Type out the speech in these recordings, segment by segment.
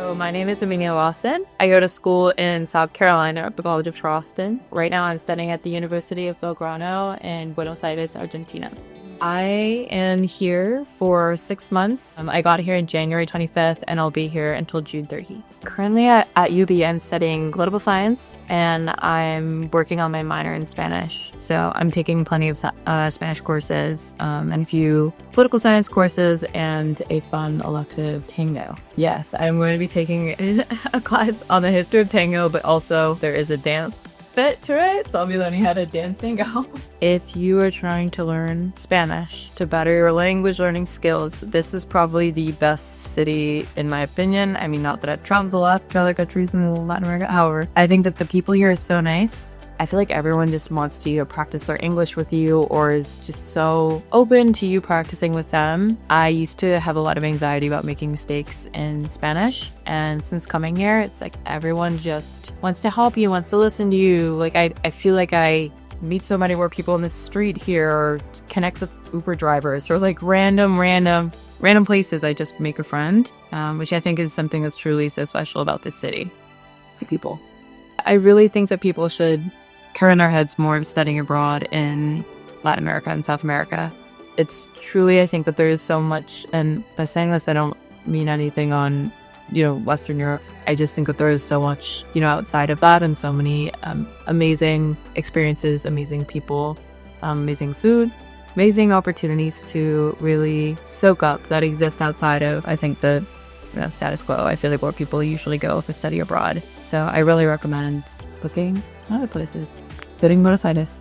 So my name is 𝗟𝗓𝗧𝗦. I go to school in South Carolina at the College of Charleston. Right now I'm studying at the University of Belgrano in Buenos Aires, Argentina. I am here for 6 months. I got here in January 25th and I'll be here until June 30th. Currently at UB, I'm studying political science and I'm working on my minor in Spanish. So I'm taking plenty of Spanish courses and a few political science courses and a fun elective tango. Yes, I'm going to be taking a class on the history of tango, but also there is a dance fit to it, so I'll be learning how to dance tango. If you are trying to learn Spanish to better your language learning skills, this is probably the best city in my opinion. I mean, not that I've traveled a lot to other countries in Latin America, however, I think that the people here are so nice. I feel like everyone just wants to either practice their English with you or is just so open to you practicing with them. I used to have a lot of anxiety about making mistakes in Spanish, and since coming here, it's like everyone just wants to help you, wants to listen to you. Like I feel like I meet so many more people in the street here or connect with Uber drivers or like random places. I just make a friend, which I think is something that's truly so special about this city. See people. I really think that people should turn their heads more of studying abroad in Latin America and South America. It's truly, I think that there is so much, and by saying this, I don't mean anything on, Western Europe. I just think that there is so much, outside of that and so many amazing experiences, amazing people, amazing food, amazing opportunities to really soak up that exist outside of, I think, the status quo. I feel like where people usually go for study abroad. So I really recommend looking other places, including Buenos Aires.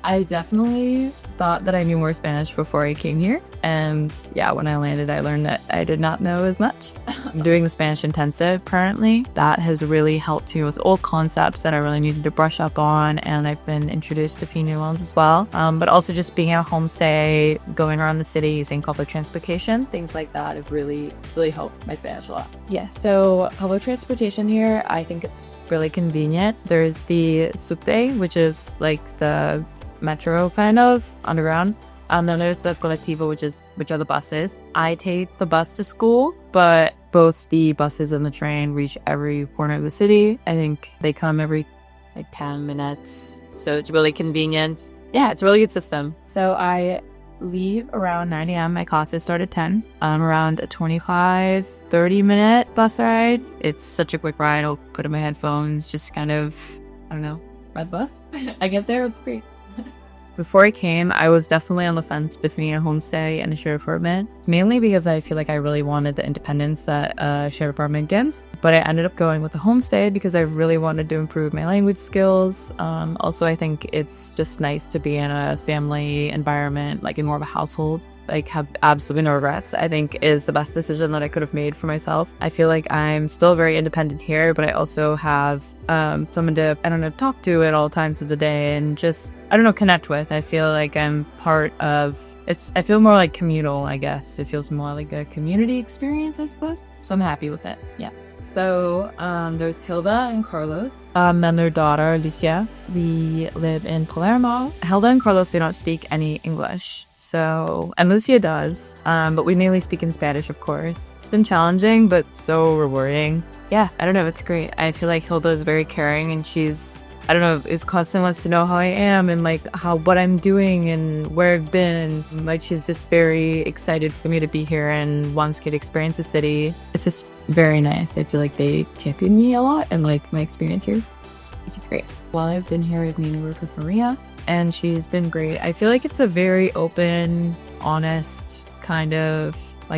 I definitely thought that I knew more Spanish before I came here. And yeah, when I landed, I learned that I did not know as much. I'm doing the Spanish intensive currently. That has really helped me with old concepts that I really needed to brush up on. And I've been introduced to a few new ones as well. But also just being at homestay, going around the city, using public transportation, things like that have really helped my Spanish a lot. Yeah, so public transportation here, I think it's really convenient. There's the subte, which is like the metro kind of underground, and then there's the colectivo, which are the buses. I take the bus to school, but both the buses and the train reach every corner of the city. I think they come every 10 minutes, so it's really convenient. Yeah, it's a really good system. So I leave around 9 a.m. My classes start at 10. Around a 25-30 minute bus ride. It's such a quick ride. I'll put in my headphones, just kind of, ride the bus. I get there, it's great. Before I came, I was definitely on the fence between a homestay and a shared apartment, mainly because I feel like I really wanted the independence that a shared apartment gives. But I ended up going with a homestay because I really wanted to improve my language skills. Also, I think it's just nice to be in a family environment, like in more of a household. Like, have absolutely no regrets, I think is the best decision that I could have made for myself. I feel like I'm still very independent here, but I also have someone to, talk to at all times of the day and just, connect with. I feel like I'm part of, I feel more like communal, I guess. It feels more like a community experience, I suppose. So I'm happy with it, yeah. So there's Hilda and Carlos, and their daughter, Alicia. We live in Palermo. Hilda and Carlos do not speak any English. So, and Lucia does, but we mainly speak in Spanish, of course. It's been challenging, but so rewarding. Yeah, it's great. I feel like Hilda is very caring and she's, is constantly wants to know how I am and what I'm doing and where I've been. She's just very excited for me to be here and wants me to experience the city. It's just very nice. I feel like they champion me a lot and my experience here, which is great. While I've been here, I've mainly worked with Maria, and she's been great. I feel like it's a very open, honest kind of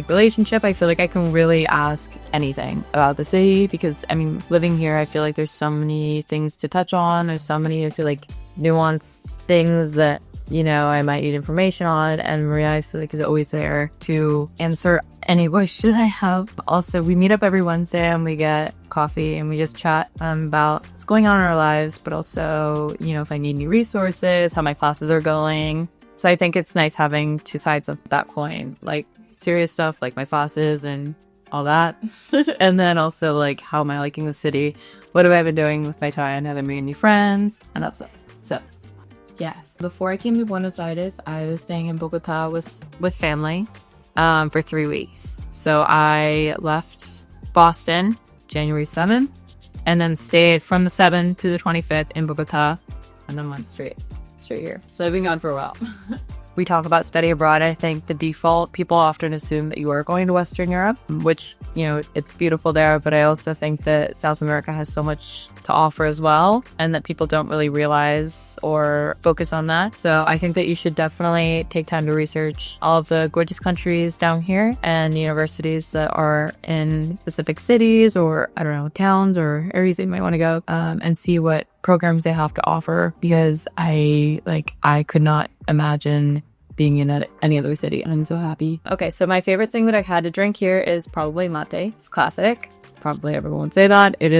relationship. I feel like I can really ask anything about the city because, living here, I feel like there's so many things to touch on. There's so many, I feel like, nuanced things that, I might need information on. And Maria, I feel like, is always there to answer any question I have. Also, we meet up every Wednesday and we get coffee and we just chat about what's going on in our lives, but also, if I need new resources, how my classes are going. So I think it's nice having two sides of that coin, serious stuff like my classes and all that. And then also how am I liking the city? What have I been doing with my time? Have I made any friends? And that's it. So yes, before I came to Buenos Aires, I was staying in Bogota with family for 3 weeks. So I left Boston January 7th, and then stayed from the 7th to the 25th in Bogota, and then went straight here. So I've been gone for a while. We talk about study abroad. I think the default, people often assume that you are going to Western Europe, which, you know, it's beautiful there, but I also think that South America has so much to offer as well, and that people don't really realize or focus on that. So I think that you should definitely take time to research all of the gorgeous countries down here and universities that are in specific cities or, I don't know, towns or areas that you might want to go, and see what programs they have to offer, because I could not imagine being in any other city. I'm so happy. Okay, so my favorite thing that I had to drink here is probably mate. It's classic. Probably everyone would say that. It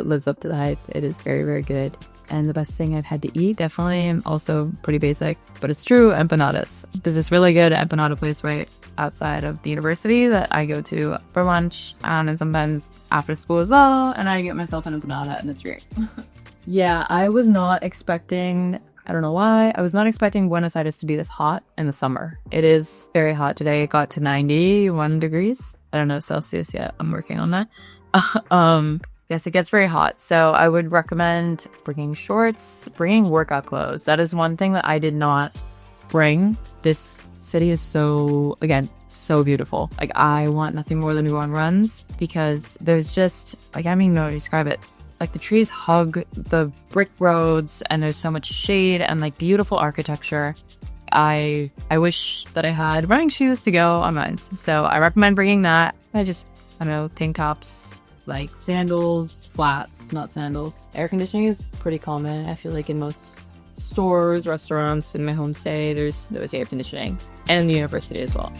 lives up to the hype. It is very, very good. And the best thing I've had to eat, definitely, and also pretty basic, but it's true, empanadas. There's this really good empanada place right outside of the university that I go to for lunch, and sometimes after school as well, and I get myself an empanada, and it's great. Yeah, I was not expecting, I don't know why, I was not expecting Buenos Aires to be this hot in the summer. It is very hot today. It got to 91 degrees. I don't know Celsius yet. I'm working on that. Yes, it gets very hot. So I would recommend bringing shorts, bringing workout clothes. That is one thing that I did not bring. This city is so beautiful. Like, I want nothing more than to go on runs, because there's just, like, I don't even know how to describe it. Like, the trees hug the brick roads, and there's so much shade and, like, beautiful architecture. I wish that I had running shoes to go on mine. So I recommend bringing that. I don't know, tank tops, like sandals, flats, not sandals. Air conditioning is pretty common. I feel like in most stores, restaurants, in my homestay, there's air conditioning, and the university as well.